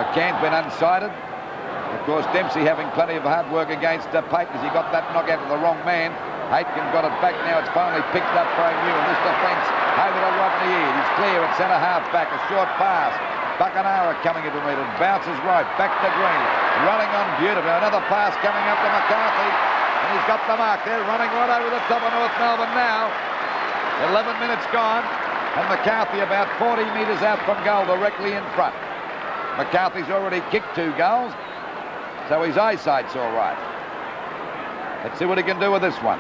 McCann's been unsighted. Of course, Dempsey having plenty of hard work against Payton as he got that knockout to the wrong man. Aitken got it back now. It's finally picked up by New. And this defence over to Rodney Eade. He's clear at centre half back. A short pass. Buckenara coming into the middle. Bounces right. Back to Green. Running on beautifully. Another pass coming up to McCarthy. And he's got the mark there. Running right over the top of North Melbourne now. 11 minutes gone. And McCarthy about 40 metres out from goal, directly in front. McCarthy's already kicked 2 goals. So his eyesight's all right. Let's see what he can do with this one.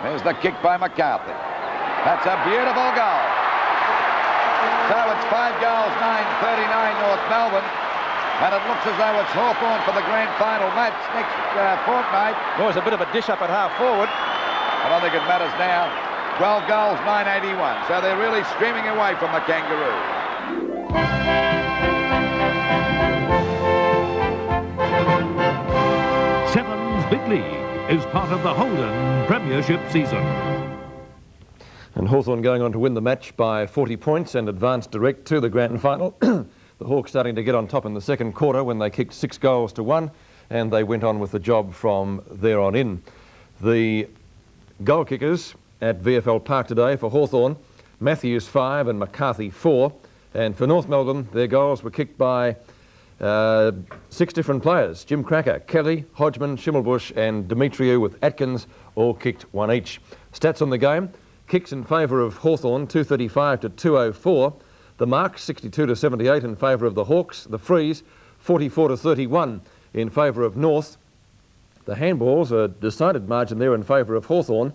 There's the kick by McCarthy. That's a beautiful goal. So it's 5 goals, 9-39 North Melbourne. And it looks as though it's Hawthorn for the grand final match next fortnight. There was a bit of a dish up at half forward. I don't think it matters now. 12 goals, 981. So they're really streaming away from the Kangaroos. Seven's Big League is part of the Holden Premiership season. And Hawthorn going on to win the match by 40 points and advance direct to the grand final. The Hawks starting to get on top in the second quarter when they kicked 6 goals to 1, and they went on with the job from there on in. The goal kickers at VFL Park today for Hawthorn, Matthews 5 and McCarthy 4. And for North Melbourne, their goals were kicked by 6 different players. Jim Cracker, Kelly, Hodgman, Schimmelbusch and Demetriou with Atkins all kicked 1 each. Stats on the game: kicks in favour of Hawthorn 235 to 204. The marks 62 to 78 in favour of the Hawks. The frees 44 to 31 in favour of North. The handballs, a decided margin there in favour of Hawthorn.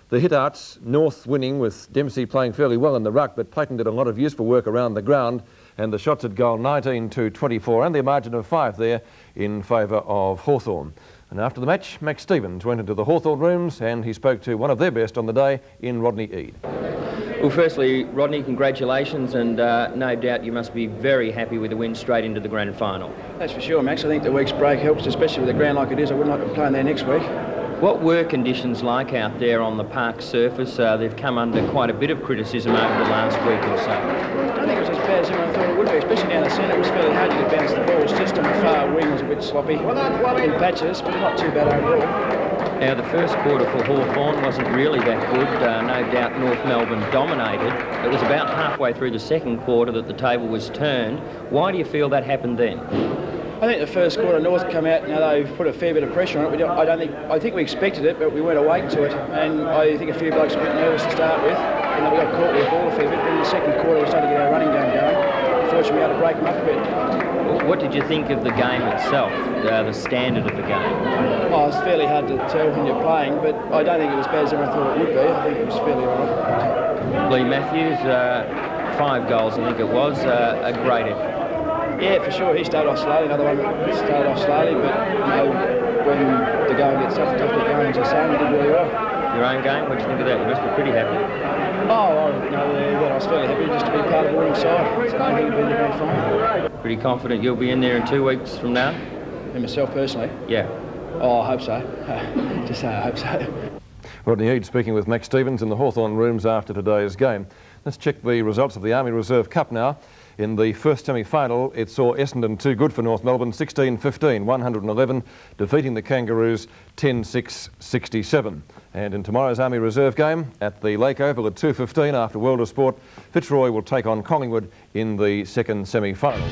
The hit-outs, North winning with Dempsey playing fairly well in the ruck, but Payton did a lot of useful work around the ground. And the shots at goal 19 to 24, and the margin of 5 there in favour of Hawthorn. And after the match, Max Stevens went into the Hawthorn rooms and he spoke to one of their best on the day in Rodney Eade. Well, firstly, Rodney, congratulations, and no doubt you must be very happy with the win straight into the grand final. That's for sure, Max. I think the week's break helps, especially with the ground like it is. I wouldn't like to play in there next week. What were conditions like out there on the park surface? They've come under quite a bit of criticism over the last week or so. I don't think it was as bad as everyone thought it would be, especially down the centre. It was fairly hard to get bounce the ball. It's just on the far wing was a bit sloppy in patches, but not too bad overall. Now, the first quarter for Hawthorn wasn't really that good. No doubt North Melbourne dominated. It was about halfway through the second quarter that the table was turned. Why do you feel that happened then? I think the first quarter North come out. Now they've put a fair bit of pressure on it. I think we expected it, but we weren't awake to it. And I think a few blokes were a bit nervous to start with. And we got caught with the ball a fair bit. But in the second quarter, we started to get our running game going. Unfortunately, we had to break them up a bit. What did you think of the game itself, the standard of the game? Oh, it's fairly hard to tell when you're playing, but I don't think it was as bad as everyone thought it would be. I think it was fairly all right. Lee Matthews, 5 goals, I think it was, a great effort. Yeah, for sure. He started off slowly. Another one started off slowly, but you know, when the going gets tough to get going, as I say, we did really well. Your own game, what do you think of that? You must be pretty happy. Oh, I was fairly happy just to be part of the winning side. It's the main thing to be in the grand final. Pretty confident you'll be in there in 2 weeks from now? And myself personally? Yeah. Oh, I hope so. Just say I hope so. Rodney Eade speaking with Max Stevens in the Hawthorn rooms after today's game. Let's check the results of the Army Reserve Cup now. In the first semi-final, it saw Essendon too good for North Melbourne, 16-15, 111, defeating the Kangaroos 10-6, 67. And in tomorrow's Army Reserve game at the Lake Oval at 2:15 after World of Sport, Fitzroy will take on Collingwood in the second semi-final.